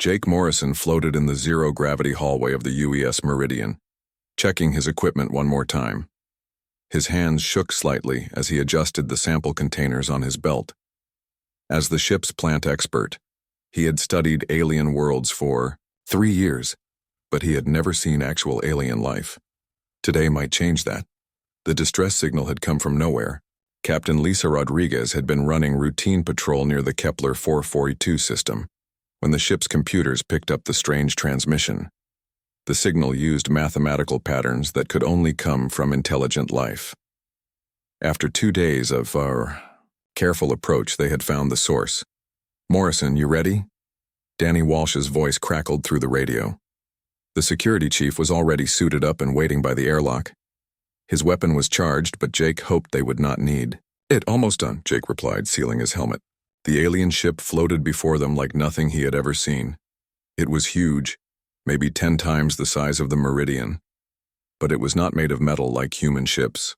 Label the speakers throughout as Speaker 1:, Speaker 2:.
Speaker 1: Jake Morrison floated in the zero-gravity hallway of the UES Meridian, checking his equipment one more time. His hands shook slightly as he adjusted the sample containers on his belt. As the ship's plant expert, he had studied alien worlds for 3 years, but he had never seen actual alien life. Today might change that. The distress signal had come from nowhere. Captain Lisa Rodriguez had been running routine patrol near the Kepler 442 system when the ship's computers picked up the strange transmission. The signal used mathematical patterns that could only come from intelligent life. After 2 days of careful approach, they had found the source. "Morrison, you ready?" Danny Walsh's voice crackled through the radio. The security chief was already suited up and waiting by the airlock. His weapon was charged, but Jake hoped they would not need it. "Almost done," Jake replied, sealing his helmet. The alien ship floated before them like nothing he had ever seen. It was huge, maybe 10 times the size of the Meridian, but it was not made of metal like human ships.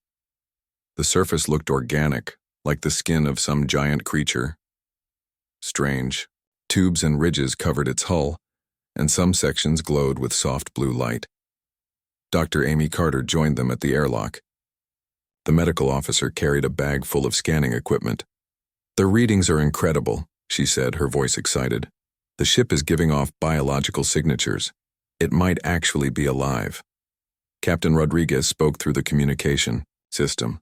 Speaker 1: The surface looked organic, like the skin of some giant creature. Strange. Tubes and ridges covered its hull, and some sections glowed with soft blue light. Dr. Amy Carter joined them at the airlock. The medical officer carried a bag full of scanning equipment. "The readings are incredible," she said, her voice excited. "The ship is giving off biological signatures. It might actually be alive." Captain Rodriguez spoke through the communication system.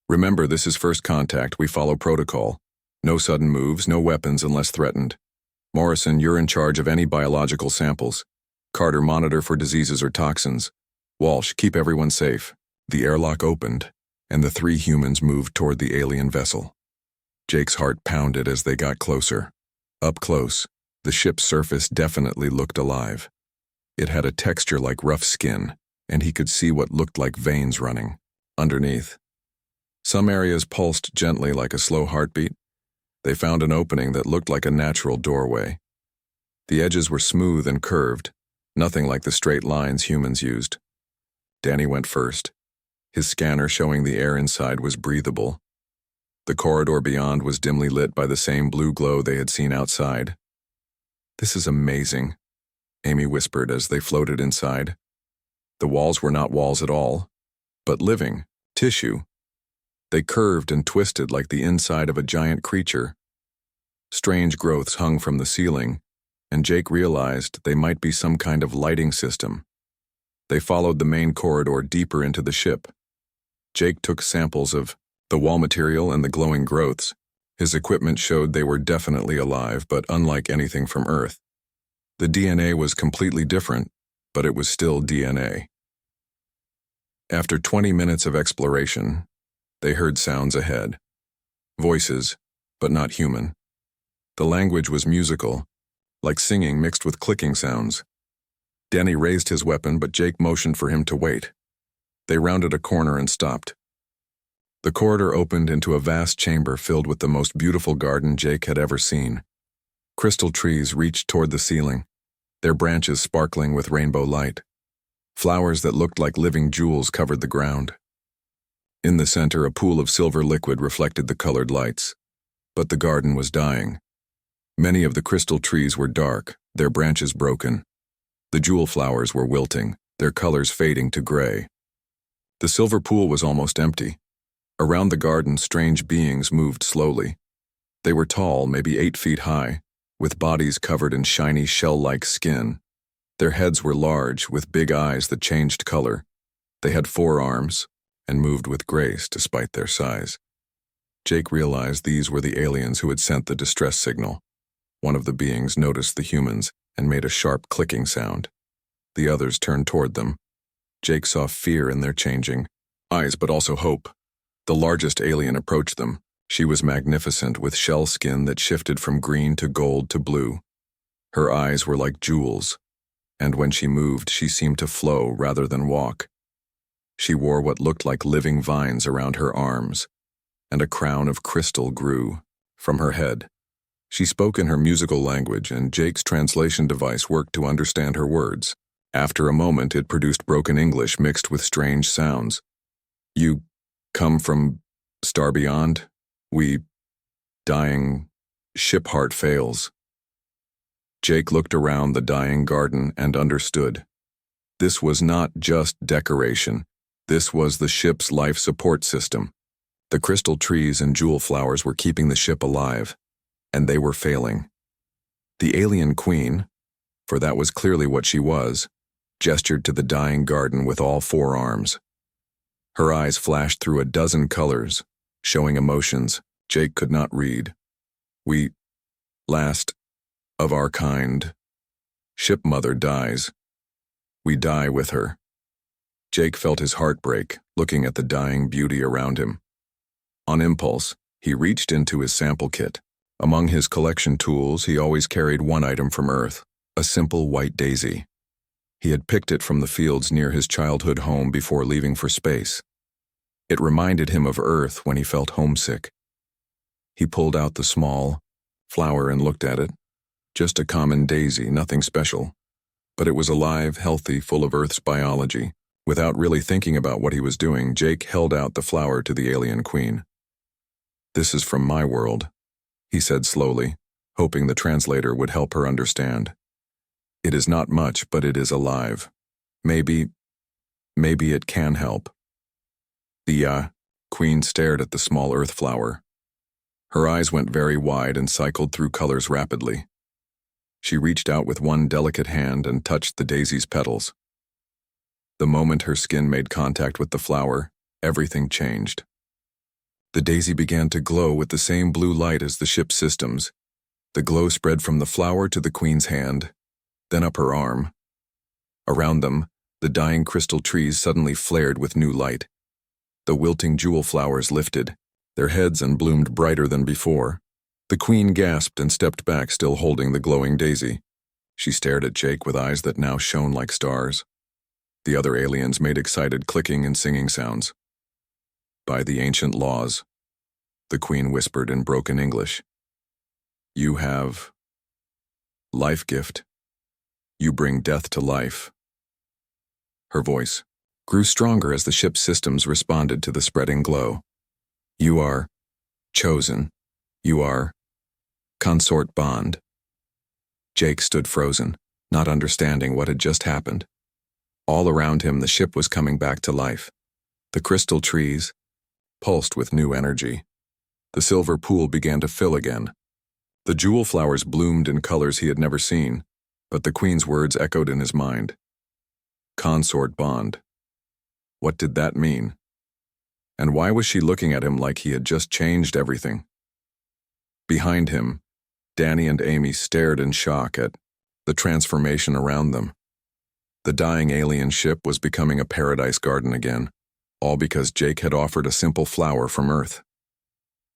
Speaker 1: "Remember, this is first contact. We follow protocol. No sudden moves, no weapons unless threatened. Morrison, you're in charge of any biological samples. Carter, monitor for diseases or toxins. Walsh, keep everyone safe." The airlock opened, and the 3 humans moved toward the alien vessel. Jake's heart pounded as they got closer. Up close, the ship's surface definitely looked alive. It had a texture like rough skin, and he could see what looked like veins running underneath. Some areas pulsed gently like a slow heartbeat. They found an opening that looked like a natural doorway. The edges were smooth and curved, nothing like the straight lines humans used. Danny went first. His scanner showing the air inside was breathable. The corridor beyond was dimly lit by the same blue glow they had seen outside. "This is amazing," Amy whispered as they floated inside. The walls were not walls at all, but living tissue. They curved and twisted like the inside of a giant creature. Strange growths hung from the ceiling, and Jake realized they might be some kind of lighting system. They followed the main corridor deeper into the ship. Jake took samples of the wall material and the glowing growths. His equipment showed they were definitely alive, but unlike anything from Earth. The DNA was completely different, but it was still DNA. After 20 minutes of exploration, they heard sounds ahead. Voices, but not human. The language was musical, like singing mixed with clicking sounds. Danny raised his weapon, but Jake motioned for him to wait. They rounded a corner and stopped. The corridor opened into a vast chamber filled with the most beautiful garden Jake had ever seen. Crystal trees reached toward the ceiling, their branches sparkling with rainbow light. Flowers that looked like living jewels covered the ground. In the center, a pool of silver liquid reflected the colored lights. But the garden was dying. Many of the crystal trees were dark, their branches broken. The jewel flowers were wilting, their colors fading to gray. The silver pool was almost empty. Around the garden, strange beings moved slowly. They were tall, maybe 8 feet high, with bodies covered in shiny shell-like skin. Their heads were large, with big eyes that changed color. They had 4 arms, and moved with grace despite their size. Jake realized these were the aliens who had sent the distress signal. One of the beings noticed the humans and made a sharp clicking sound. The others turned toward them. Jake saw fear in their changing eyes, but also hope. The largest alien approached them. She was magnificent, with shell skin that shifted from green to gold to blue. Her eyes were like jewels, and when she moved, she seemed to flow rather than walk. She wore what looked like living vines around her arms, and a crown of crystal grew from her head. She spoke in her musical language, and Jake's translation device worked to understand her words. After a moment, it produced broken English mixed with strange sounds. "You come from Star Beyond? We... dying... ship heart fails." Jake looked around the dying garden and understood. This was not just decoration. This was the ship's life support system. The crystal trees and jewel flowers were keeping the ship alive, and they were failing. The alien queen, for that was clearly what she was, gestured to the dying garden with all four arms. Her eyes flashed through a dozen colors, showing emotions Jake could not read. We, last of our kind. Ship mother dies. We die with her. Jake felt his heart break, looking at the dying beauty around him. On impulse, he reached into his sample kit. Among his collection tools, he always carried one item from Earth, a simple white daisy. He had picked it from the fields near his childhood home before leaving for space. It reminded him of Earth when he felt homesick. He pulled out the small flower and looked at it. Just a common daisy, nothing special. But it was alive, healthy, full of Earth's biology. Without really thinking about what he was doing, Jake held out the flower to the alien queen. "This is from my world," he said slowly, hoping the translator would help her understand. "It is not much, but it is alive. Maybe it can help." The queen stared at the small earth flower. Her eyes went very wide and cycled through colors rapidly. She reached out with one delicate hand and touched the daisy's petals. The moment her skin made contact with the flower, everything changed. The daisy began to glow with the same blue light as the ship's systems. The glow spread from the flower to the queen's hand, then up her arm. Around them, the dying crystal trees suddenly flared with new light. The wilting jewel flowers lifted, their heads and bloomed brighter than before. The queen gasped and stepped back, still holding the glowing daisy. She stared at Jake with eyes that now shone like stars. The other aliens made excited clicking and singing sounds. "By the ancient laws," the queen whispered in broken English, "you have life gift. You bring death to life." Her voice grew stronger as the ship's systems responded to the spreading glow. "You are chosen. You are Consort bond." Jake stood frozen, not understanding what had just happened. All around him, the ship was coming back to life. The crystal trees pulsed with new energy. The silver pool began to fill again. The jewel flowers bloomed in colors he had never seen, but the queen's words echoed in his mind. Consort bond. What did that mean? And why was she looking at him like he had just changed everything? Behind him, Danny and Amy stared in shock at the transformation around them. The dying alien ship was becoming a paradise garden again, all because Jake had offered a simple flower from Earth.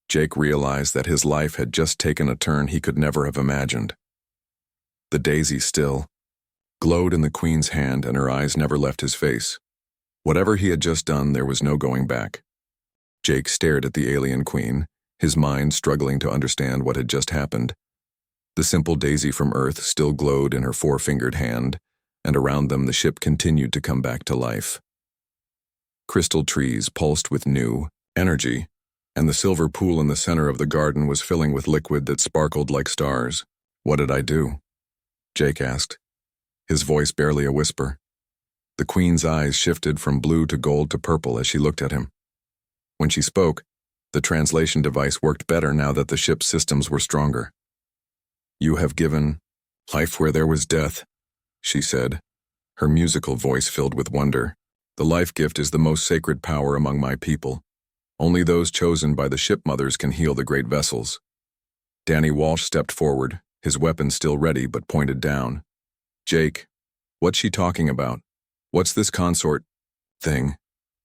Speaker 1: Jake realized that his life had just taken a turn he could never have imagined. The daisy still glowed in the queen's hand, and her eyes never left his face. Whatever he had just done, there was no going back. Jake stared at the alien queen, his mind struggling to understand what had just happened. The simple daisy from Earth still glowed in her four-fingered hand, and around them the ship continued to come back to life. Crystal trees pulsed with new energy, and the silver pool in the center of the garden was filling with liquid that sparkled like stars. "What did I do?" Jake asked, his voice barely a whisper. The queen's eyes shifted from blue to gold to purple as she looked at him. When she spoke, the translation device worked better now that the ship's systems were stronger. "You have given life where there was death," she said, her musical voice filled with wonder. "The life gift is the most sacred power among my people. Only those chosen by the ship mothers can heal the great vessels." Danny Walsh stepped forward, his weapon still ready but pointed down. "Jake, what's she talking about? What's this consort thing?"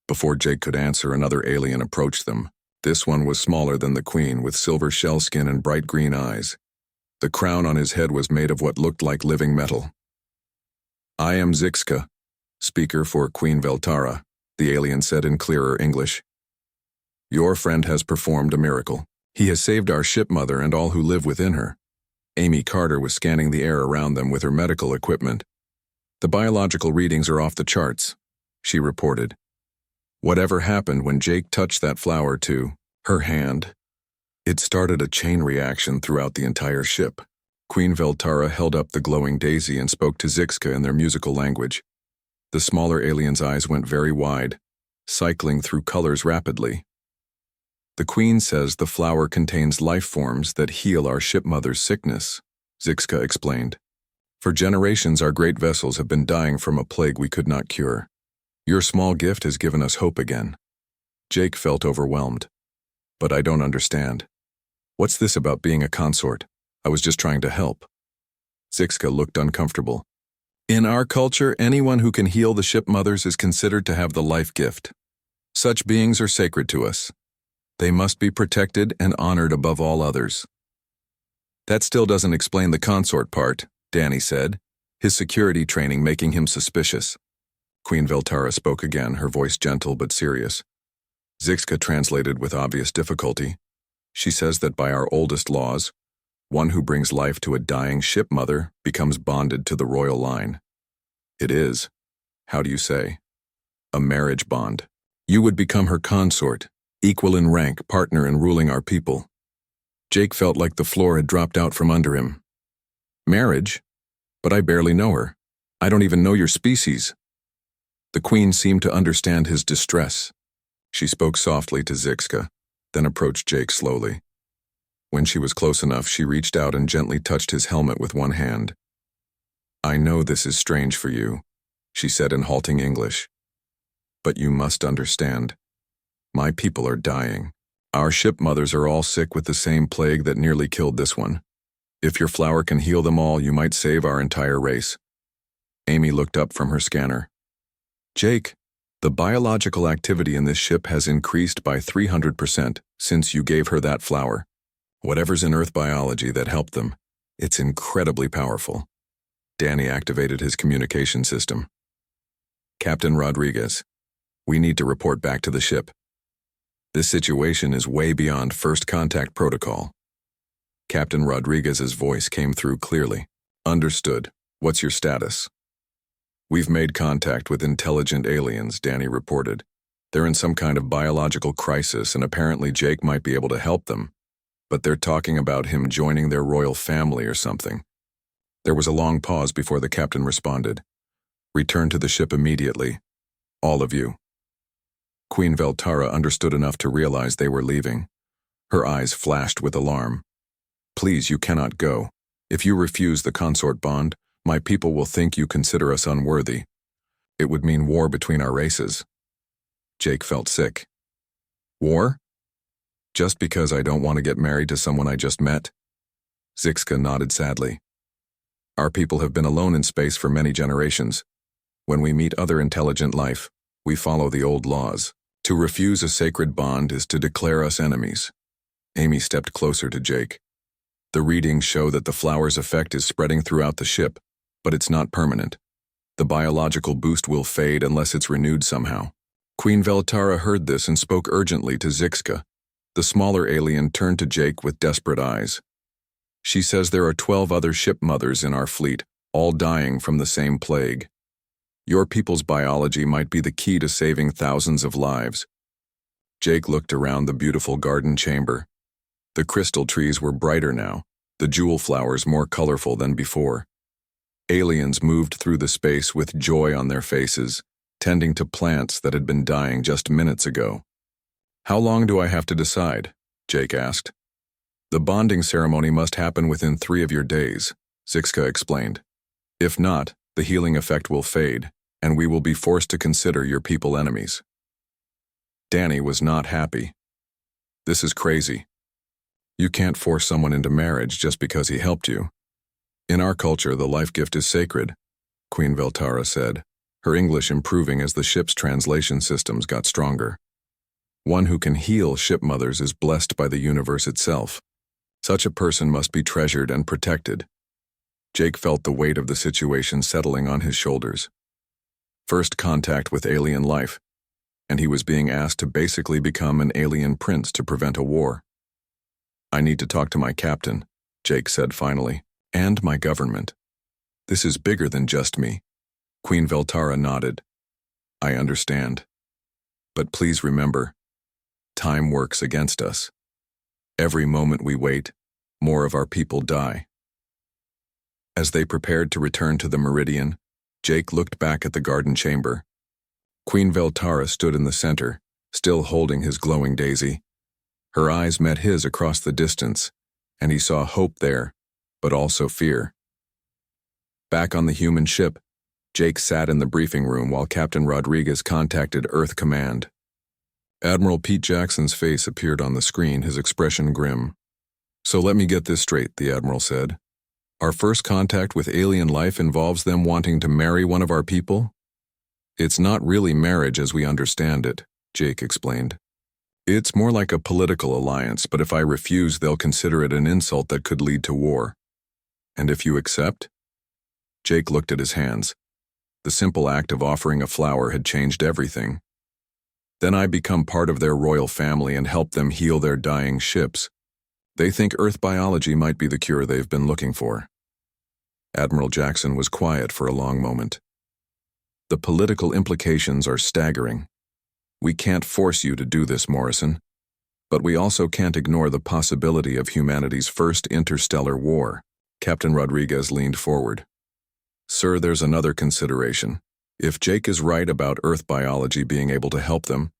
Speaker 1: Before Jake could answer, another alien approached them. This one was smaller than the queen, with silver shell skin and bright green eyes. The crown on his head was made of what looked like living metal. "I am Zixka, speaker for Queen Veltara," the alien said in clearer English. "Your friend has performed a miracle. He has saved our ship mother and all who live within her." Amy Carter was scanning the air around them with her medical equipment. "The biological readings are off the charts," she reported. Whatever happened when Jake touched that flower to her hand, it started a chain reaction throughout the entire ship. Queen Veltara held up the glowing daisy and spoke to Zixka in their musical language. The smaller alien's eyes went very wide, cycling through colors rapidly. The queen says the flower contains life forms that heal our shipmother's sickness, Zixka explained. For generations our great vessels have been dying from a plague we could not cure. Your small gift has given us hope again. Jake felt overwhelmed. But I don't understand. What's this about being a consort? I was just trying to help. Zixka looked uncomfortable. In our culture, anyone who can heal the shipmothers is considered to have the life gift. Such beings are sacred to us. They must be protected and honored above all others. That still doesn't explain the consort part, Danny said, his security training making him suspicious. Queen Veltara spoke again, her voice gentle but serious. Zixka translated with obvious difficulty. She says that by our oldest laws, one who brings life to a dying shipmother becomes bonded to the royal line. It is, how do you say, a marriage bond. You would become her consort, equal in rank, partner in ruling our people. Jake felt like the floor had dropped out from under him. Marriage? But I barely know her. I don't even know your species. The queen seemed to understand his distress. She spoke softly to Zixka, then approached Jake slowly. When she was close enough, she reached out and gently touched his helmet with one hand. I know this is strange for you, she said in halting English. But you must understand. My people are dying. Our shipmothers are all sick with the same plague that nearly killed this one. If your flower can heal them all, you might save our entire race. Amy looked up from her scanner. Jake, the biological activity in this ship has increased by 300% since you gave her that flower. Whatever's in Earth biology that helped them, it's incredibly powerful. Danny activated his communication system. Captain Rodriguez, we need to report back to the ship. This situation is way beyond first contact protocol. Captain Rodriguez's voice came through clearly. Understood. What's your status? We've made contact with intelligent aliens, Danny reported. They're in some kind of biological crisis and apparently Jake might be able to help them. But they're talking about him joining their royal family or something. There was a long pause before the captain responded. Return to the ship immediately. All of you. Queen Veltara understood enough to realize they were leaving. Her eyes flashed with alarm. Please, you cannot go. If you refuse the consort bond, my people will think you consider us unworthy. It would mean war between our races. Jake felt sick. War? Just because I don't want to get married to someone I just met? Zixka nodded sadly. Our people have been alone in space for many generations. When we meet other intelligent life, we follow the old laws. To refuse a sacred bond is to declare us enemies. Amy stepped closer to Jake. The readings show that the flower's effect is spreading throughout the ship, but it's not permanent. The biological boost will fade unless it's renewed somehow. Queen Veltara heard this and spoke urgently to Zixka. The smaller alien turned to Jake with desperate eyes. She says there are 12 other ship mothers in our fleet, all dying from the same plague. Your people's biology might be the key to saving thousands of lives. Jake looked around the beautiful garden chamber. The crystal trees were brighter now, the jewel flowers more colorful than before. Aliens moved through the space with joy on their faces, tending to plants that had been dying just minutes ago. How long do I have to decide? Jake asked. The bonding ceremony must happen within 3 of your days, Zixka explained. If not, the healing effect will fade, and we will be forced to consider your people enemies. Danny was not happy. This is crazy. You can't force someone into marriage just because he helped you. In our culture, the life gift is sacred, Queen Veltara said, her English improving as the ship's translation systems got stronger. One who can heal ship mothers is blessed by the universe itself. Such a person must be treasured and protected. Jake felt the weight of the situation settling on his shoulders. First contact with alien life, and he was being asked to basically become an alien prince to prevent a war. I need to talk to my captain, Jake said finally, and my government. This is bigger than just me. Queen Veltara nodded. I understand. But please remember, time works against us. Every moment we wait, more of our people die. As they prepared to return to the Meridian, Jake looked back at the garden chamber. Queen Veltara stood in the center, still holding his glowing daisy. Her eyes met his across the distance, and he saw hope there, but also fear. Back on the human ship, Jake sat in the briefing room while Captain Rodriguez contacted Earth Command. Admiral Pete Jackson's face appeared on the screen, his expression grim. "So let me get this straight," the Admiral said. "Our first contact with alien life involves them wanting to marry one of our people?" "It's not really marriage as we understand it," Jake explained. "It's more like a political alliance, but if I refuse, they'll consider it an insult that could lead to war." "And if you accept?" Jake looked at his hands. The simple act of offering a flower had changed everything. "Then I become part of their royal family and help them heal their dying ships. They think Earth biology might be the cure they've been looking for." Admiral Jackson was quiet for a long moment. "The political implications are staggering. We can't force you to do this, Morrison. But we also can't ignore the possibility of humanity's first interstellar war." Captain Rodriguez leaned forward. "Sir, there's another consideration. If Jake is right about Earth biology being able to help them,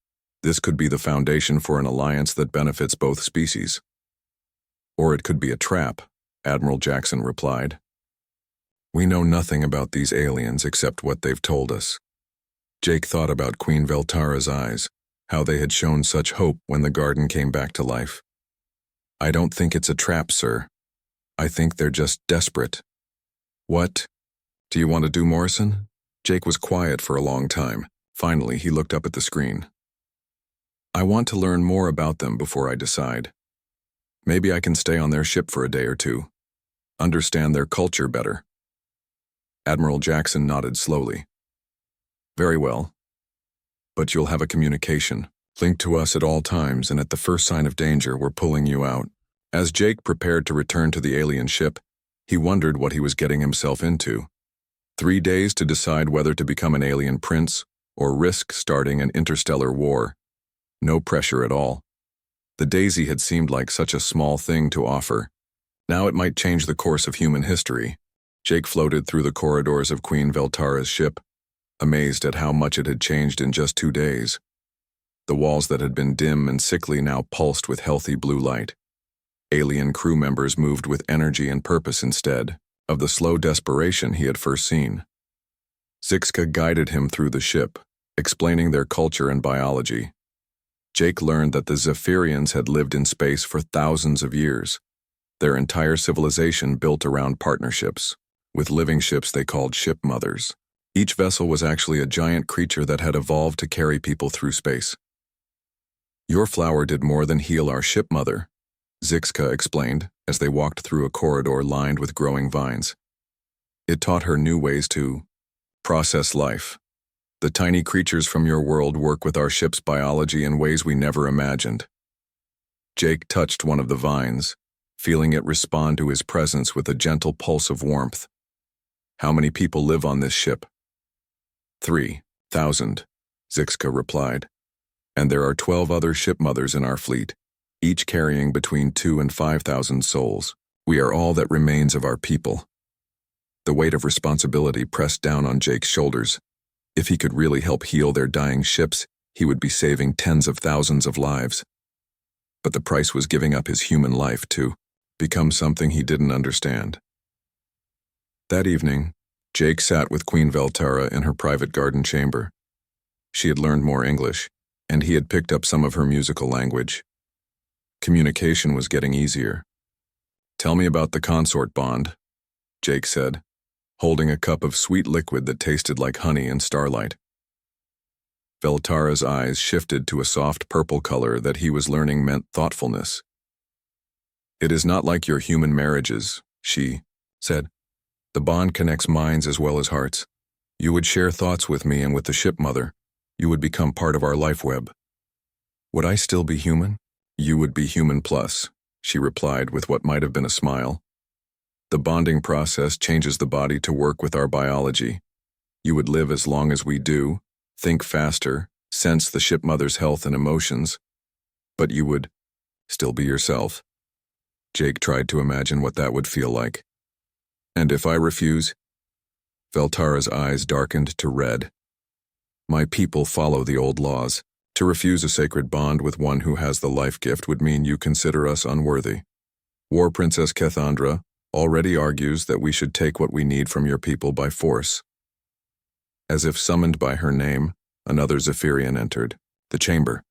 Speaker 1: this could be the foundation for an alliance that benefits both species." "Or it could be a trap," Admiral Jackson replied. "We know nothing about these aliens except what they've told us." Jake thought about Queen Veltara's eyes, how they had shown such hope when the garden came back to life. "I don't think it's a trap, sir. I think they're just desperate." "What do you want to do, Morrison?" Jake was quiet for a long time. Finally, he looked up at the screen. "I want to learn more about them before I decide. Maybe I can stay on their ship for a day or two. Understand their culture better." Admiral Jackson nodded slowly. "Very well. But you'll have a communication linked to us at all times, and at the first sign of danger, we're pulling you out." As Jake prepared to return to the alien ship, he wondered what he was getting himself into. 3 days to decide whether to become an alien prince or risk starting an interstellar war. No pressure at all. The daisy had seemed like such a small thing to offer. Now it might change the course of human history. Jake floated through the corridors of Queen Veltara's ship, amazed at how much it had changed in just 2 days. The walls that had been dim and sickly now pulsed with healthy blue light. Alien crew members moved with energy and purpose instead of the slow desperation he had first seen. Zixka guided him through the ship, explaining their culture and biology. Jake learned that the Zephyrians had lived in space for thousands of years, their entire civilization built around partnerships, with living ships they called ship mothers. Each vessel was actually a giant creature that had evolved to carry people through space. "Your flower did more than heal our ship mother," Zixka explained as they walked through a corridor lined with growing vines. "It taught her new ways to process life. The tiny creatures from your world work with our ship's biology in ways we never imagined." Jake touched one of the vines, feeling it respond to his presence with a gentle pulse of warmth. "How many people live on this ship?" 3,000, Zixka replied. "And there are 12 other ship mothers in our fleet, each carrying between 2,000 and 5,000 souls. We are all that remains of our people." The weight of responsibility pressed down on Jake's shoulders. If he could really help heal their dying ships, he would be saving tens of thousands of lives. But the price was giving up his human life to become something he didn't understand. That evening, Jake sat with Queen Veltara in her private garden chamber. She had learned more English, and he had picked up some of her musical language. Communication was getting easier. "Tell me about the Consort bond," Jake said, holding a cup of sweet liquid that tasted like honey and starlight. Veltara's eyes shifted to a soft purple color that he was learning meant thoughtfulness. "It is not like your human marriages," she said. "The bond connects minds as well as hearts. You would share thoughts with me and with the ship mother. You would become part of our life web." "Would I still be human?" "You would be human plus," she replied with what might have been a smile. "The bonding process changes the body to work with our biology. You would live as long as we do, think faster, sense the ship mother's health and emotions, but you would still be yourself." Jake tried to imagine what that would feel like. And if I refuse? Veltara's eyes darkened to red. My people follow the old laws. To refuse a sacred bond with one who has the life gift would mean you consider us unworthy. War Princess Cathandra already argues that we should take what we need from your people by force. As if summoned by her name, another Zephyrian entered the chamber.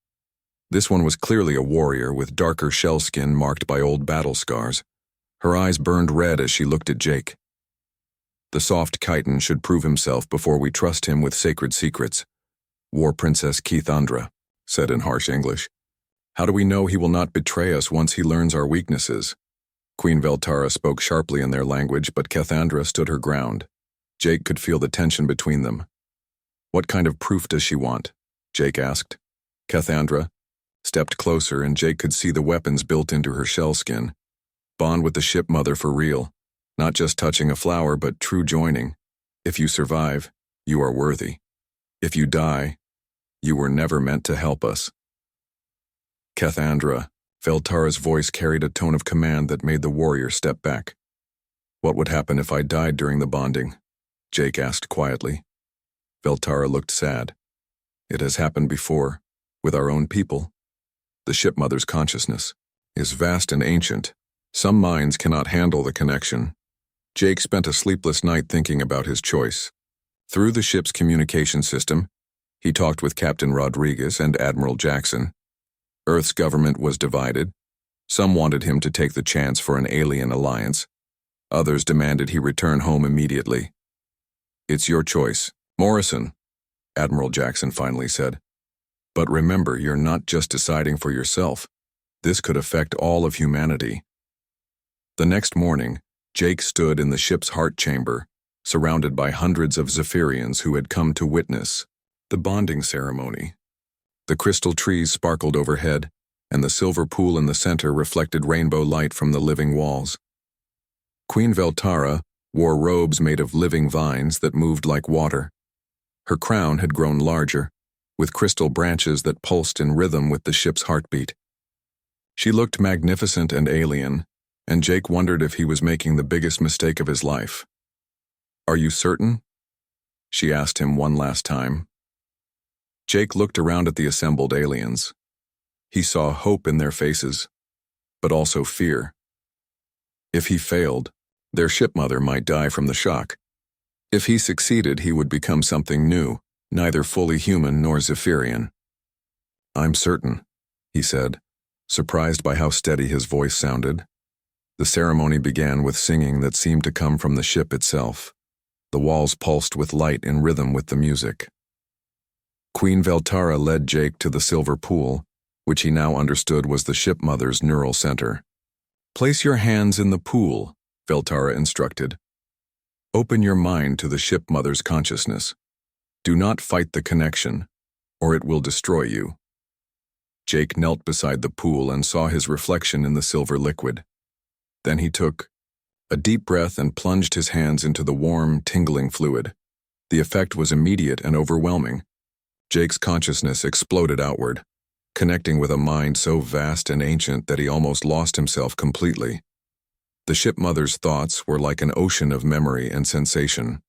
Speaker 1: This one was clearly a warrior with darker shell skin marked by old battle scars. Her eyes burned red as she looked at Jake. The soft chitin should prove himself before we trust him with sacred secrets, War Princess Cathandra said in harsh English. How do we know he will not betray us once he learns our weaknesses? Queen Veltara spoke sharply in their language, but Cathandra stood her ground. Jake could feel the tension between them. What kind of proof does she want? Jake asked. Cathandra stepped closer, and Jake could see the weapons built into her shell skin. Bond with the ship mother for real. Not just touching a flower, but true joining. If you survive, you are worthy. If you die, you were never meant to help us. Cathandra, Veltara's voice carried a tone of command that made the warrior step back. What would happen if I died during the bonding? Jake asked quietly. Veltara looked sad. It has happened before, with our own people. The shipmother's consciousness is vast and ancient. Some minds cannot handle the connection. Jake spent a sleepless night thinking about his choice. Through the ship's communication system, he talked with Captain Rodriguez and Admiral Jackson. Earth's government was divided. Some wanted him to take the chance for an alien alliance. Others demanded he return home immediately. It's your choice, Morrison, Admiral Jackson finally said. But remember, you're not just deciding for yourself. This could affect all of humanity. The next morning, Jake stood in the ship's heart chamber, surrounded by hundreds of Zephyrians who had come to witness the bonding ceremony. The crystal trees sparkled overhead, and the silver pool in the center reflected rainbow light from the living walls. Queen Veltara wore robes made of living vines that moved like water. Her crown had grown larger, with crystal branches that pulsed in rhythm with the ship's heartbeat. She looked magnificent and alien, and Jake wondered if he was making the biggest mistake of his life. Are you certain? She asked him one last time. Jake looked around at the assembled aliens. He saw hope in their faces, but also fear. If he failed, their shipmother might die from the shock. If he succeeded, he would become something new, neither fully human nor Zephyrian. I'm certain, he said, surprised by how steady his voice sounded. The ceremony began with singing that seemed to come from the ship itself. The walls pulsed with light in rhythm with the music. Queen Veltara led Jake to the silver pool, which he now understood was the shipmother's neural center. Place your hands in the pool, Veltara instructed. Open your mind to the shipmother's consciousness. Do not fight the connection, or it will destroy you. Jake knelt beside the pool and saw his reflection in the silver liquid. Then he took a deep breath and plunged his hands into the warm, tingling fluid. The effect was immediate and overwhelming. Jake's consciousness exploded outward, connecting with a mind so vast and ancient that he almost lost himself completely. The shipmother's thoughts were like an ocean of memory and sensation.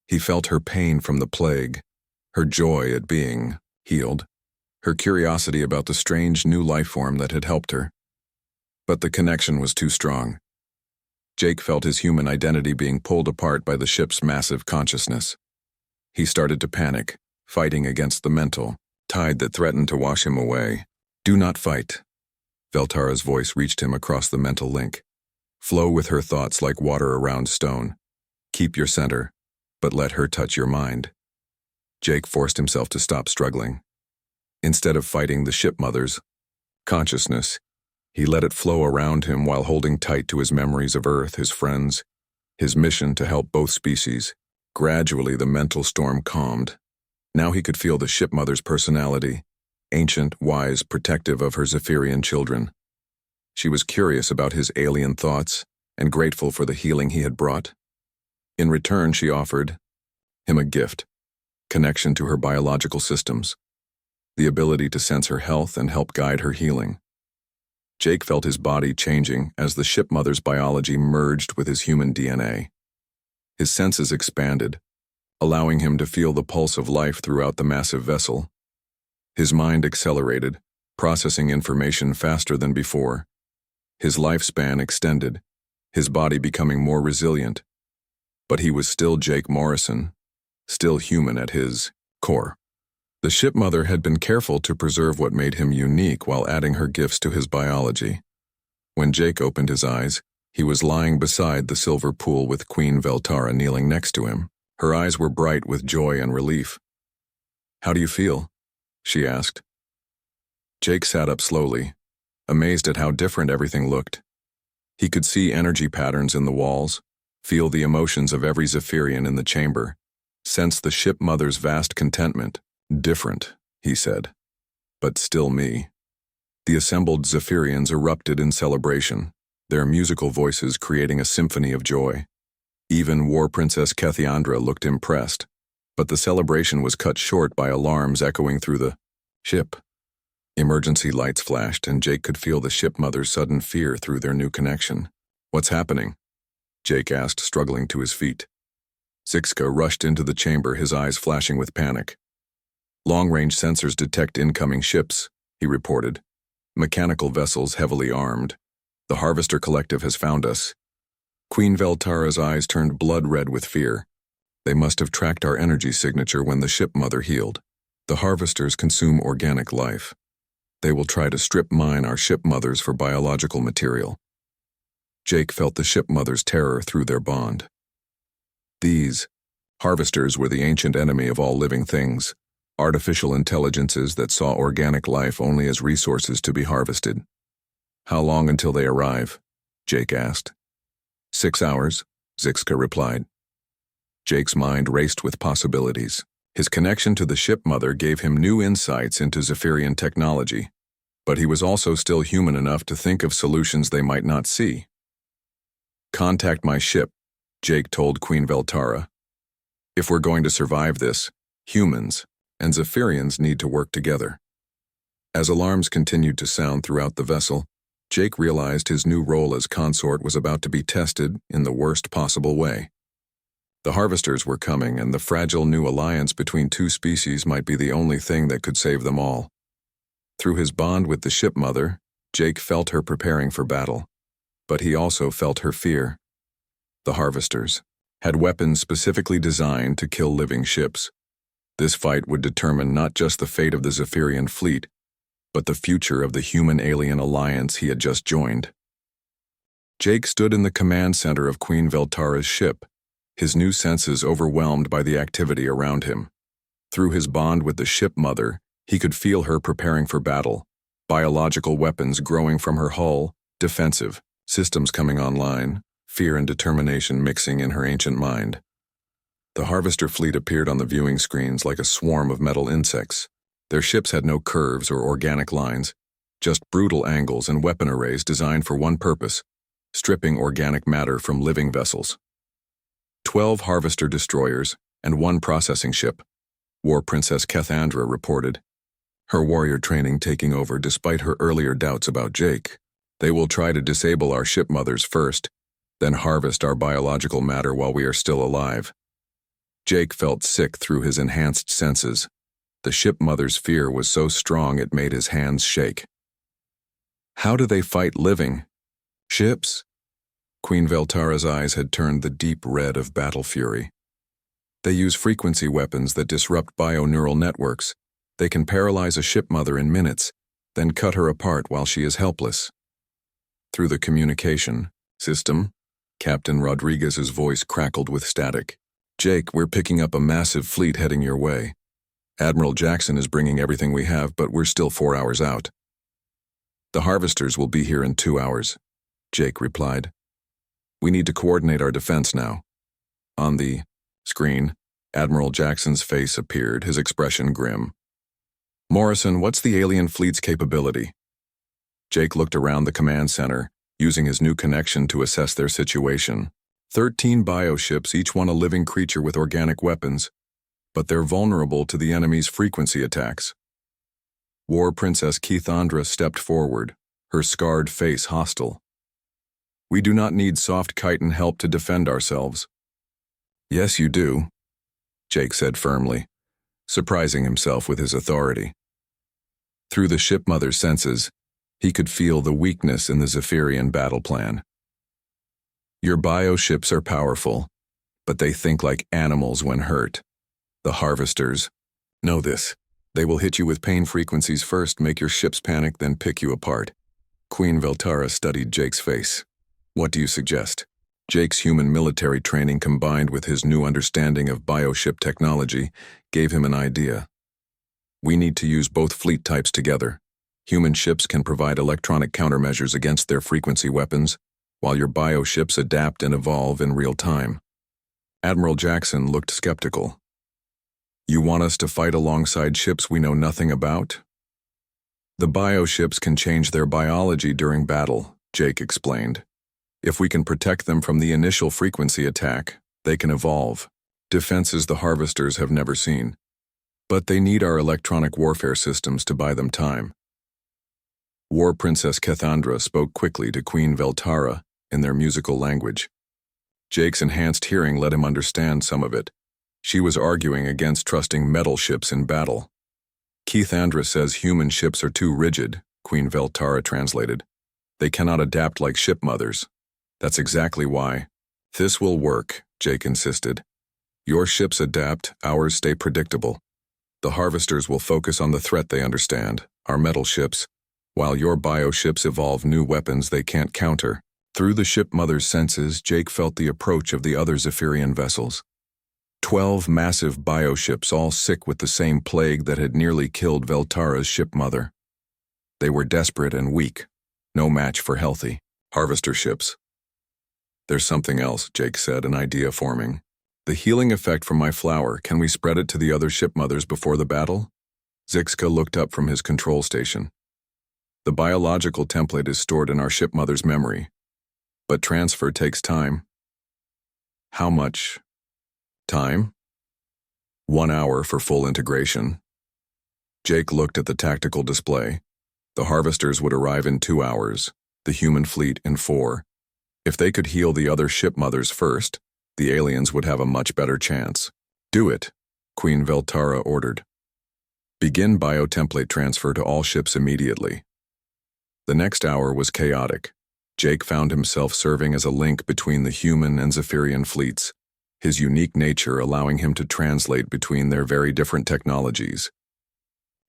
Speaker 1: He felt her pain from the plague, her joy at being healed, her curiosity about the strange new life form that had helped her. But the connection was too strong. Jake felt his human identity being pulled apart by the ship's massive consciousness. He started to panic, fighting against the mental tide that threatened to wash him away. Do not fight. Veltara's voice reached him across the mental link. Flow with her thoughts like water around stone. Keep your center, but let her touch your mind. Jake forced himself to stop struggling. Instead of fighting the shipmother's consciousness, he let it flow around him while holding tight to his memories of Earth, his friends, his mission to help both species. Gradually, the mental storm calmed. Now he could feel the shipmother's personality, ancient, wise, protective of her Zephyrian children. She was curious about his alien thoughts and grateful for the healing he had brought. In return, she offered him a gift, connection to her biological systems, the ability to sense her health and help guide her healing. Jake felt his body changing as the shipmother's biology merged with his human DNA. His senses expanded, allowing him to feel the pulse of life throughout the massive vessel. His mind accelerated, processing information faster than before. His lifespan extended, his body becoming more resilient. But he was still Jake Morrison, still human at his core. The shipmother had been careful to preserve what made him unique while adding her gifts to his biology. When Jake opened his eyes, he was lying beside the silver pool with Queen Veltara kneeling next to him. Her eyes were bright with joy and relief. "How do you feel?" she asked. Jake sat up slowly, amazed at how different everything looked. He could see energy patterns in the walls, feel the emotions of every Zephyrian in the chamber, sense the shipmother's vast contentment. "Different," he said, "but still me." The assembled Zephyrians erupted in celebration, their musical voices creating a symphony of joy. Even War Princess Kethiandra looked impressed, but the celebration was cut short by alarms echoing through the ship. Emergency lights flashed, and Jake could feel the shipmother's sudden fear through their new connection. "What's happening?" Jake asked, struggling to his feet. Zixka rushed into the chamber, his eyes flashing with panic. "Long-range sensors detect incoming ships," he reported. "Mechanical vessels heavily armed. The Harvester Collective has found us." Queen Veltara's eyes turned blood-red with fear. "They must have tracked our energy signature when the shipmother healed. The Harvesters consume organic life. They will try to strip mine our shipmothers for biological material." Jake felt the shipmother's terror through their bond. These Harvesters were the ancient enemy of all living things, artificial intelligences that saw organic life only as resources to be harvested. "How long until they arrive?" Jake asked. 6 hours, Zixka replied. Jake's mind raced with possibilities. His connection to the shipmother gave him new insights into Zephyrian technology, but he was also still human enough to think of solutions they might not see. "Contact my ship," Jake told Queen Veltara. "If we're going to survive this, humans and Zephyrians need to work together." As alarms continued to sound throughout the vessel, Jake realized his new role as consort was about to be tested in the worst possible way. The Harvesters were coming, and the fragile new alliance between two species might be the only thing that could save them all. Through his bond with the shipmother, Jake felt her preparing for battle, but he also felt her fear. The Harvesters had weapons specifically designed to kill living ships. This fight would determine not just the fate of the Zephyrian fleet, but the future of the human-alien alliance he had just joined. Jake stood in the command center of Queen Veltara's ship, his new senses overwhelmed by the activity around him. Through his bond with the shipmother, he could feel her preparing for battle, biological weapons growing from her hull, defensive systems coming online, fear and determination mixing in her ancient mind. The Harvester fleet appeared on the viewing screens like a swarm of metal insects. Their ships had no curves or organic lines, just brutal angles and weapon arrays designed for one purpose: stripping organic matter from living vessels. 12 Harvester destroyers and 1 processing ship, War Princess Kethiandra reported, her warrior training taking over despite her earlier doubts about Jake. "They will try to disable our shipmothers first, then harvest our biological matter while we are still alive." Jake felt sick through his enhanced senses. The shipmother's fear was so strong it made his hands shake. "How do they fight living ships?" Queen Veltara's eyes had turned the deep red of battle fury. "They use frequency weapons that disrupt bio-neural networks. They can paralyze a shipmother in minutes, then cut her apart while she is helpless." Through the communication system, Captain Rodriguez's voice crackled with static. "Jake, we're picking up a massive fleet heading your way. Admiral Jackson is bringing everything we have, but we're still 4 hours out." "The Harvesters will be here in 2 hours," Jake replied. "We need to coordinate our defense now." On the screen, Admiral Jackson's face appeared, his expression grim. "Morrison, what's the alien fleet's capability?" Jake looked around the command center, using his new connection to assess their situation. 13 bioships, each one a living creature with organic weapons, but they're vulnerable to the enemy's frequency attacks. War Princess Kethiandra stepped forward, her scarred face hostile. "We do not need soft chitin help to defend ourselves." Yes, you do, Jake said firmly, surprising himself with his authority. Through the shipmother's senses, he could feel the weakness in the Zephyrian battle plan. Your bioships are powerful, but they think like animals when hurt. The harvesters know this. They will hit you with pain frequencies first, make your ships panic, then pick you apart. Queen Veltara studied Jake's face. What do you suggest? Jake's human military training combined with his new understanding of bioship technology gave him an idea. We need to use both fleet types together. Human ships can provide electronic countermeasures against their frequency weapons, while your bioships adapt and evolve in real time. Admiral Jackson looked skeptical. You want us to fight alongside ships we know nothing about? The bioships can change their biology during battle, Jake explained. If we can protect them from the initial frequency attack, they can evolve. Defenses the harvesters have never seen. But they need our electronic warfare systems to buy them time. War Princess Cathandra spoke quickly to Queen Veltara in their musical language. Jake's enhanced hearing let him understand some of it. She was arguing against trusting metal ships in battle. Cathandra says human ships are too rigid, Queen Veltara translated. They cannot adapt like ship mothers. That's exactly why. This will work, Jake insisted. Your ships adapt, ours stay predictable. The harvesters will focus on the threat they understand, our metal ships, while your bioships evolve new weapons they can't counter. Through the ship mother's senses, Jake felt the approach of the other Zephyrian vessels. 12 massive bioships, all sick with the same plague that had nearly killed Veltara's ship mother. They were desperate and weak, no match for healthy harvester ships. There's something else, Jake said, an idea forming. The healing effect from my flower, can we spread it to the other ship mothers before the battle? Zixka looked up from his control station. The biological template is stored in our ship mother's memory, but transfer takes time. How much time? 1 hour for full integration. Jake looked at the tactical display. The harvesters would arrive in 2 hours, the human fleet in 4. If they could heal the other ship mothers first, the aliens would have a much better chance. Do it, Queen Veltara ordered. Begin biotemplate transfer to all ships immediately. The next hour was chaotic. Jake found himself serving as a link between the human and Zephyrian fleets, his unique nature allowing him to translate between their very different technologies.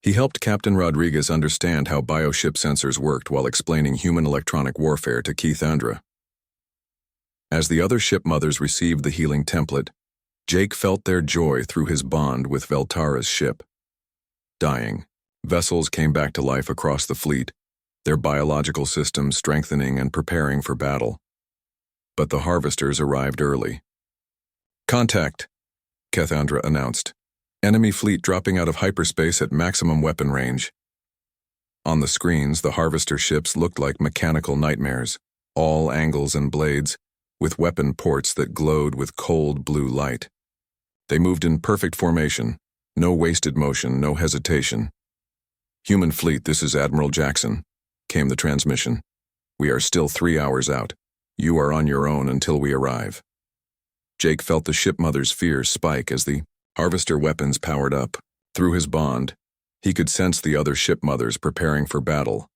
Speaker 1: He helped Captain Rodriguez understand how bioship sensors worked while explaining human electronic warfare to Cathandra. As the other ship mothers received the healing template, Jake felt their joy through his bond with Veltara's ship. Dying, vessels came back to life across the fleet, their biological systems strengthening and preparing for battle. But the harvesters arrived early. Contact, Cathandra announced. Enemy fleet dropping out of hyperspace at maximum weapon range. On the screens, the harvester ships looked like mechanical nightmares, all angles and blades, with weapon ports that glowed with cold blue light. They moved in perfect formation, no wasted motion, no hesitation. Human fleet, this is Admiral Jackson, came the transmission. We are still 3 hours out. You are on your own until we arrive. Jake felt the ship mother's fears spike as the harvester weapons powered up. Through his bond, he could sense the other ship mothers preparing for battle,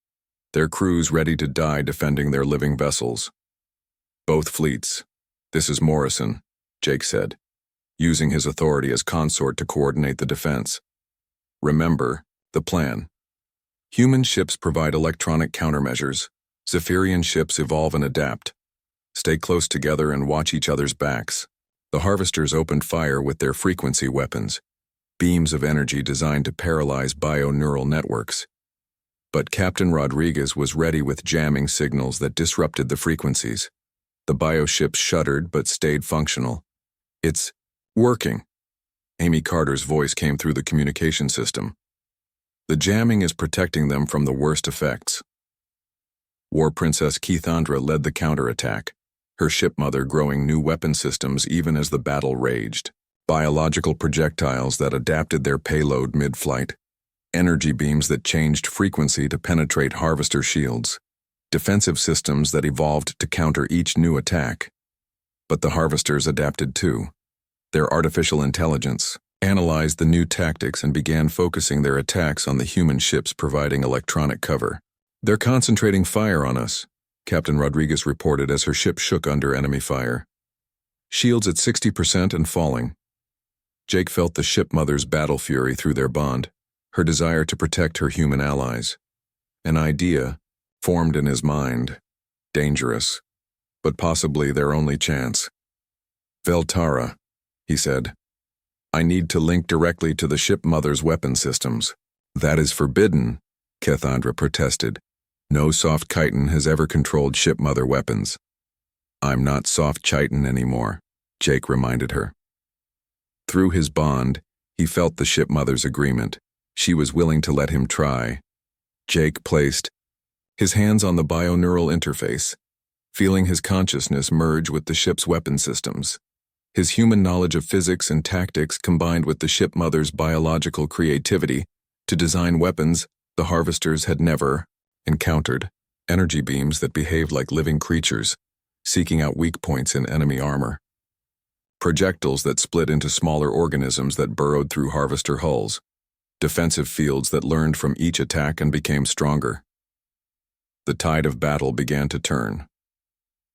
Speaker 1: their crews ready to die defending their living vessels. Both fleets. This is Morrison, Jake said, using his authority as consort to coordinate the defense. Remember, the plan. Human ships provide electronic countermeasures. Zephyrian ships evolve and adapt. Stay close together and watch each other's backs. The harvesters opened fire with their frequency weapons, beams of energy designed to paralyze bio-neural networks. But Captain Rodriguez was ready with jamming signals that disrupted the frequencies. The bioships shuddered but stayed functional. It's working. Amy Carter's voice came through the communication system. The jamming is protecting them from the worst effects. War Princess Cathandra led the counterattack, her shipmother growing new weapon systems even as the battle raged. Biological projectiles that adapted their payload mid-flight, energy beams that changed frequency to penetrate harvester shields, defensive systems that evolved to counter each new attack. But the harvesters adapted too. Their artificial intelligence analyzed the new tactics and began focusing their attacks on the human ships providing electronic cover. "They're concentrating fire on us," Captain Rodriguez reported as her ship shook under enemy fire. "Shields at 60% and falling." Jake felt the ship mother's battle fury through their bond, her desire to protect her human allies. An idea formed in his mind. Dangerous, but possibly their only chance. "Veltara," he said. "I need to link directly to the ship mother's weapon systems." "That is forbidden," Cathandra protested. "No soft chitin has ever controlled ship mother weapons." "I'm not soft chitin anymore," Jake reminded her. Through his bond, he felt the ship mother's agreement. She was willing to let him try. Jake placed his hands on the bioneural interface, feeling his consciousness merge with the ship's weapon systems. His human knowledge of physics and tactics combined with the ship mother's biological creativity to design weapons the harvesters had never encountered, energy beams that behaved like living creatures, seeking out weak points in enemy armor. Projectiles that split into smaller organisms that burrowed through harvester hulls. Defensive fields that learned from each attack and became stronger. The tide of battle began to turn.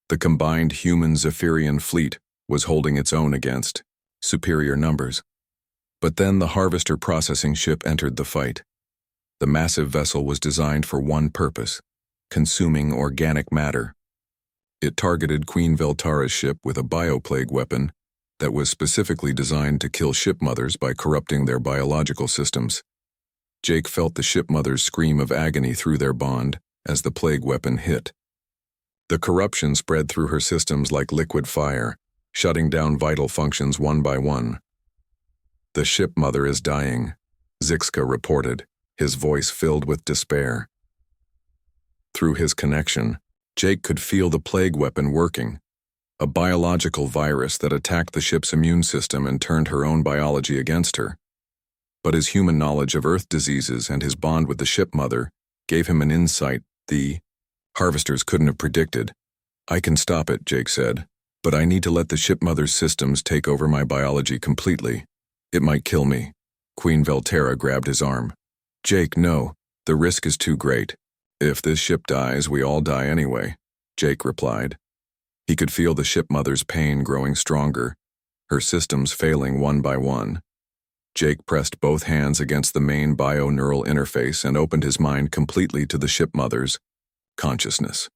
Speaker 1: The combined human-Zephyrian fleet was holding its own against superior numbers. But then the harvester processing ship entered the fight. The massive vessel was designed for one purpose: consuming organic matter. It targeted Queen Veltara's ship with a bioplague weapon that was specifically designed to kill ship mothers by corrupting their biological systems. Jake felt the ship mother's scream of agony through their bond as the plague weapon hit. The corruption spread through her systems like liquid fire, shutting down vital functions one by one. "The ship mother is dying," Zixka reported, his voice filled with despair. Through his connection, Jake could feel the plague weapon working, a biological virus that attacked the ship's immune system and turned her own biology against her. But his human knowledge of Earth diseases and his bond with the ship mother gave him an insight the harvesters couldn't have predicted. "I can stop it," Jake said, "but I need to let the ship mother's systems take over my biology completely. It might kill me." Queen Veltara grabbed his arm. "Jake, no. The risk is too great. If this ship dies, we all die anyway," Jake replied. He could feel the ship mother's pain growing stronger, her systems failing one by one. Jake pressed both hands against the main bioneural interface and opened his mind completely to the ship mother's consciousness.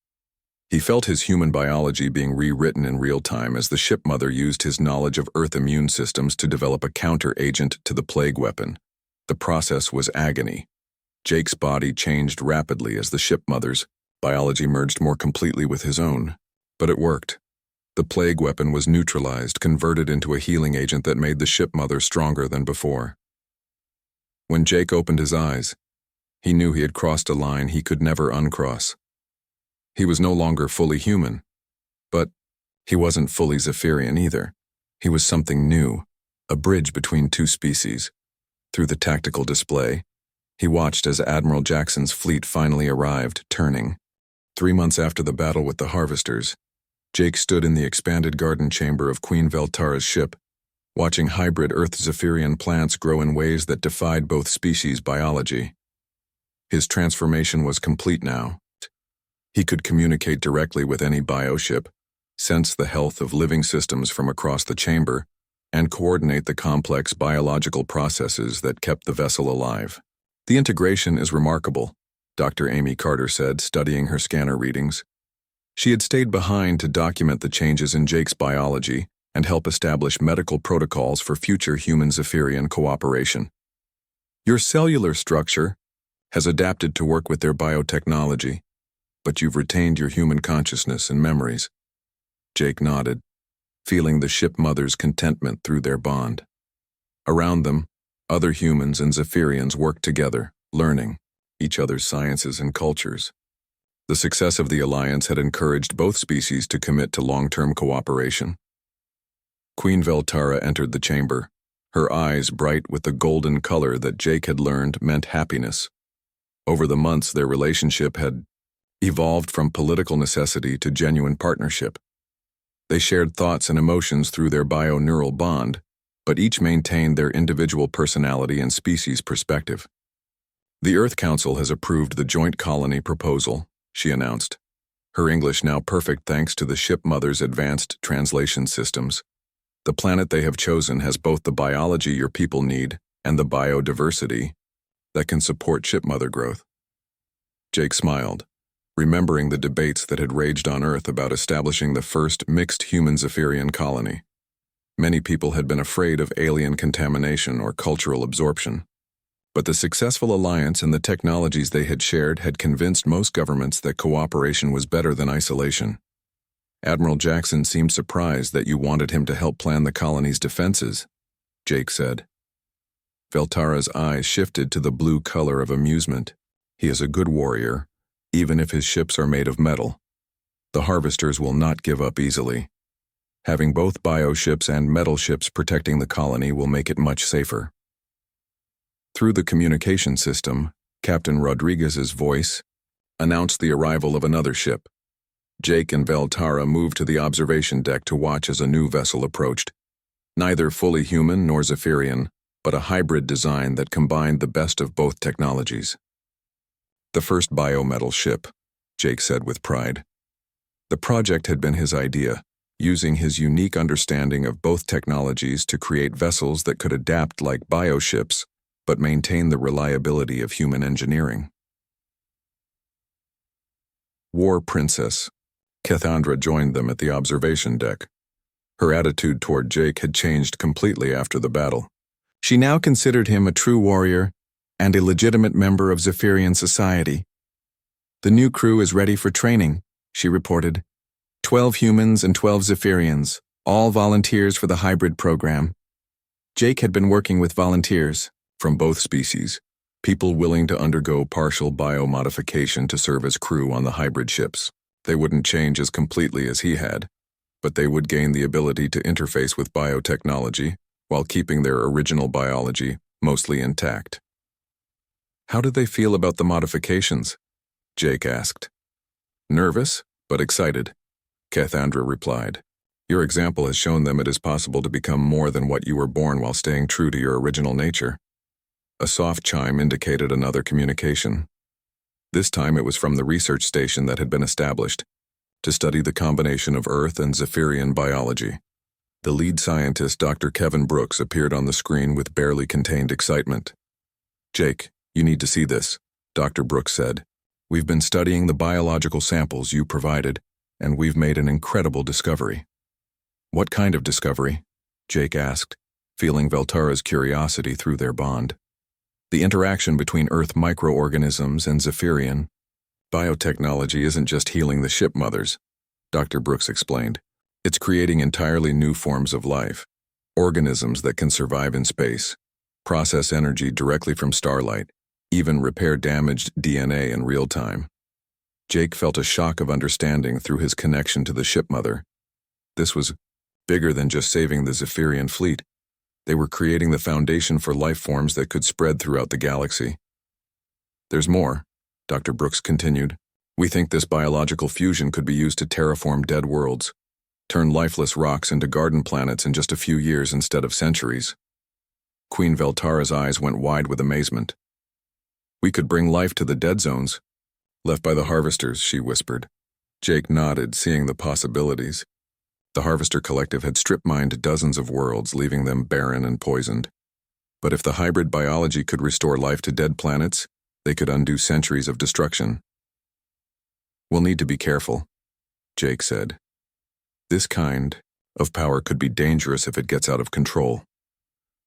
Speaker 1: He felt his human biology being rewritten in real time as the ship mother used his knowledge of Earth immune systems to develop a counter-agent to the plague weapon. The process was agony. Jake's body changed rapidly as the ship mother's biology merged more completely with his own. But it worked. The plague weapon was neutralized, converted into a healing agent that made the ship mother stronger than before. When Jake opened his eyes, he knew he had crossed a line he could never uncross. He was no longer fully human, but he wasn't fully Zephyrian either. He was something new, a bridge between two species. Through the tactical display, he watched as Admiral Jackson's fleet finally arrived, turning. 3 months after the battle with the harvesters, Jake stood in the expanded garden chamber of Queen Veltara's ship, watching hybrid Earth-Zephyrian plants grow in ways that defied both species' biology. His transformation was complete now. He could communicate directly with any bioship, sense the health of living systems from across the chamber, and coordinate the complex biological processes that kept the vessel alive. "The integration is remarkable," Dr. Amy Carter said, studying her scanner readings. She had stayed behind to document the changes in Jake's biology and help establish medical protocols for future human-Zephyrian cooperation. "Your cellular structure has adapted to work with their biotechnology, but you've retained your human consciousness and memories." Jake nodded, feeling the ship mother's contentment through their bond. Around them, other humans and Zephyrians worked together, learning each other's sciences and cultures. The success of the alliance had encouraged both species to commit to long-term cooperation. Queen Veltara entered the chamber, her eyes bright with the golden color that Jake had learned meant happiness. Over the months, their relationship had evolved from political necessity to genuine partnership. They shared thoughts and emotions through their bioneural bond, but each maintained their individual personality and species perspective. "The Earth Council has approved the joint colony proposal," she announced, her English now perfect thanks to the ship mother's advanced translation systems. "The planet they have chosen has both the biology your people need and the biodiversity that can support ship mother growth." Jake smiled, remembering the debates that had raged on Earth about establishing the first mixed human-Zephyrian colony. Many people had been afraid of alien contamination or cultural absorption. But the successful alliance and the technologies they had shared had convinced most governments that cooperation was better than isolation. "Admiral Jackson seemed surprised that you wanted him to help plan the colony's defenses," Jake said. Veltara's eyes shifted to the blue color of amusement. "He is a good warrior, even if his ships are made of metal. The harvesters will not give up easily. Having both bioships and metal ships protecting the colony will make it much safer." Through the communication system, Captain Rodriguez's voice announced the arrival of another ship. Jake and Veltara moved to the observation deck to watch as a new vessel approached. Neither fully human nor Zephyrian, but a hybrid design that combined the best of both technologies. "The first biometal ship," Jake said with pride. The project had been his idea, using his unique understanding of both technologies to create vessels that could adapt like bioships, but maintain the reliability of human engineering. War Princess. Cassandra joined them at the observation deck. Her attitude toward Jake had changed completely after the battle. She now considered him a true warrior and a legitimate member of Zephyrian society. "The new crew is ready for training," she reported. 12 humans and 12 Zephyrians, all volunteers for the hybrid program. Jake had been working with volunteers from both species, people willing to undergo partial biomodification to serve as crew on the hybrid ships. They wouldn't change as completely as he had, but they would gain the ability to interface with biotechnology while keeping their original biology mostly intact. "How did they feel about the modifications?" Jake asked. "Nervous, but excited," Cassandra replied. "Your example has shown them it is possible to become more than what you were born while staying true to your original nature." A soft chime indicated another communication. This time it was from the research station that had been established to study the combination of Earth and Zephyrian biology. The lead scientist, Dr. Kevin Brooks, appeared on the screen with barely contained excitement. "Jake, you need to see this," Dr. Brooks said. "We've been studying the biological samples you provided, and we've made an incredible discovery." "What kind of discovery?" Jake asked, feeling Veltara's curiosity through their bond. "The interaction between Earth microorganisms and Zephyrian. Biotechnology isn't just healing the ship mothers," Dr. Brooks explained. "It's creating entirely new forms of life, organisms that can survive in space, process energy directly from starlight, even repair damaged DNA in real time." Jake felt a shock of understanding through his connection to the ship mother. This was bigger than just saving the Zephyrian fleet. They were creating the foundation for life forms that could spread throughout the galaxy. "There's more," Dr. Brooks continued. "We think this biological fusion could be used to terraform dead worlds, turn lifeless rocks into garden planets in just a few years instead of centuries." Queen Veltara's eyes went wide with amazement. "We could bring life to the dead zones left by the harvesters," she whispered. Jake nodded, seeing the possibilities. The Harvester Collective had strip-mined dozens of worlds, leaving them barren and poisoned. But if the hybrid biology could restore life to dead planets, they could undo centuries of destruction. "We'll need to be careful," Jake said. "This kind of power could be dangerous if it gets out of control."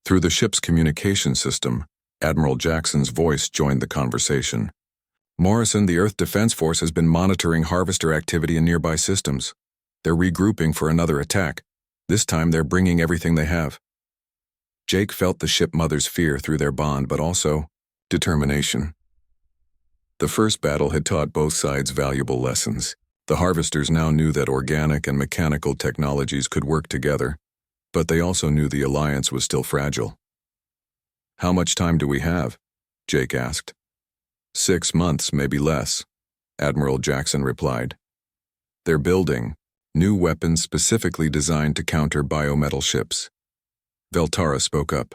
Speaker 1: Through the ship's communication system, Admiral Jackson's voice joined the conversation. "Morrison, the Earth Defense Force has been monitoring harvester activity in nearby systems. They're regrouping for another attack. This time they're bringing everything they have." Jake felt the ship mother's fear through their bond, but also determination. The first battle had taught both sides valuable lessons. The harvesters now knew that organic and mechanical technologies could work together, but they also knew the alliance was still fragile. "How much time do we have?" Jake asked. 6 months, maybe less," Admiral Jackson replied. "They're building new weapons specifically designed to counter biometal ships. Veltara spoke up.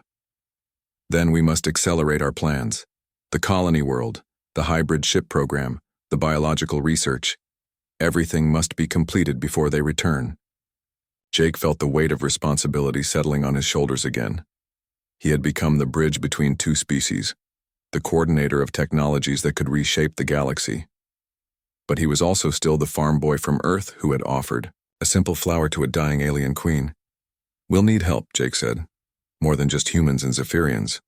Speaker 1: Then we must accelerate our plans. The colony world, the hybrid ship program, the biological research. Everything must be completed before they return. Jake felt the weight of responsibility settling on his shoulders again. He had become the bridge between two species, the coordinator of technologies that could reshape the galaxy. But he was also still the farm boy from Earth who had offered a simple flower to a dying alien queen. "We'll need help," Jake said. "More than just humans and Zephyrians."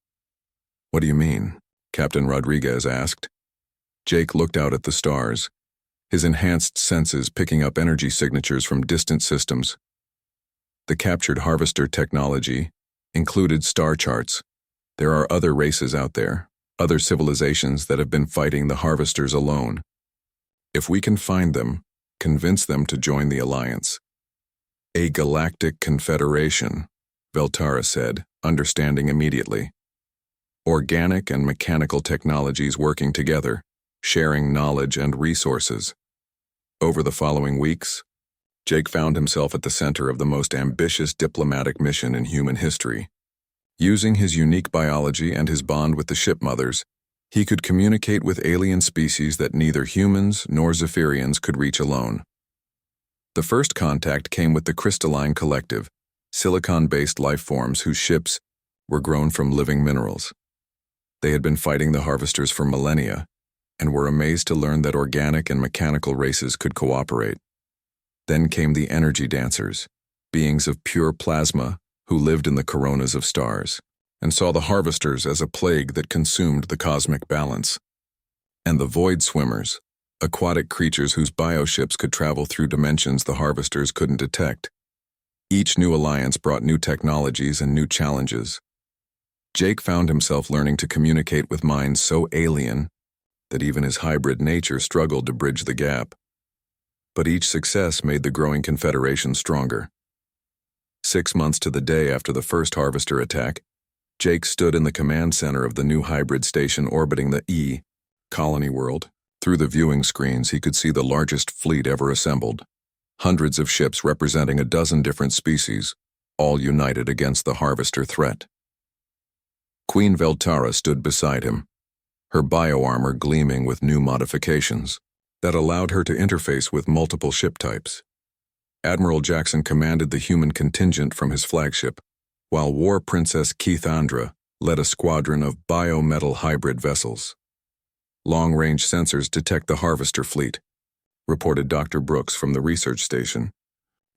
Speaker 1: "What do you mean?" Captain Rodriguez asked. Jake looked out at the stars, his enhanced senses picking up energy signatures from distant systems. The captured harvester technology included star charts. There are other races out there, other civilizations that have been fighting the harvesters alone. If we can find them, convince them to join the alliance. A galactic confederation, Veltara said, understanding immediately. Organic and mechanical technologies working together, sharing knowledge and resources. Over the following weeks, Jake found himself at the center of the most ambitious diplomatic mission in human history. Using his unique biology and his bond with the ship mothers, he could communicate with alien species that neither humans nor Zephyrians could reach alone. The first contact came with the crystalline collective, silicon-based life forms whose ships were grown from living minerals. They had been fighting the harvesters for millennia and were amazed to learn that organic and mechanical races could cooperate. Then came the energy dancers, beings of pure plasma who lived in the coronas of stars, and saw the harvesters as a plague that consumed the cosmic balance. And the void swimmers, aquatic creatures whose bioships could travel through dimensions the harvesters couldn't detect. Each new alliance brought new technologies and new challenges. Jake found himself learning to communicate with minds so alien that even his hybrid nature struggled to bridge the gap. But each success made the growing confederation stronger. 6 months to the day after the first harvester attack, Jake stood in the command center of the new hybrid station orbiting the colony world. Through the viewing screens, he could see the largest fleet ever assembled. Hundreds of ships representing a dozen different species, all united against the harvester threat. Queen Veltara stood beside him, her bioarmor gleaming with new modifications that allowed her to interface with multiple ship types. Admiral Jackson commanded the human contingent from his flagship, while War Princess Keithandra led a squadron of biometal hybrid vessels. Long-range sensors detect the harvester fleet, reported Dr. Brooks from the research station.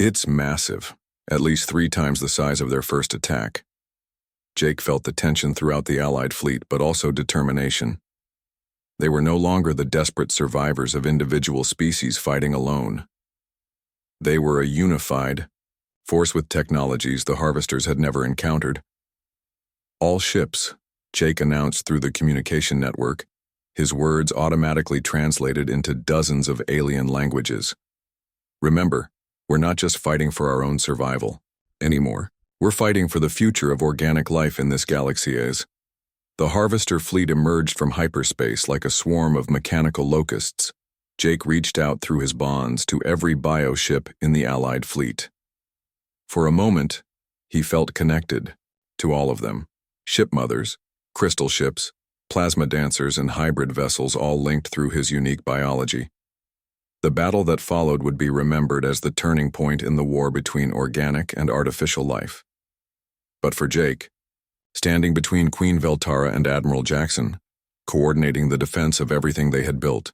Speaker 1: It's massive, at least 3 times the size of their first attack. Jake felt the tension throughout the Allied fleet, but also determination. They were no longer the desperate survivors of individual species fighting alone. They were a unified force with technologies the harvesters had never encountered. "All ships," Jake announced through the communication network, his words automatically translated into dozens of alien languages. "Remember, we're not just fighting for our own survival anymore. We're fighting for the future of organic life in this galaxy." The harvester fleet emerged from hyperspace like a swarm of mechanical locusts. Jake reached out through his bonds to every bioship in the Allied fleet. For a moment, he felt connected to all of them. Ship mothers, crystal ships, plasma dancers, and hybrid vessels all linked through his unique biology. The battle that followed would be remembered as the turning point in the war between organic and artificial life. But for Jake, standing between Queen Veltara and Admiral Jackson, coordinating the defense of everything they had built,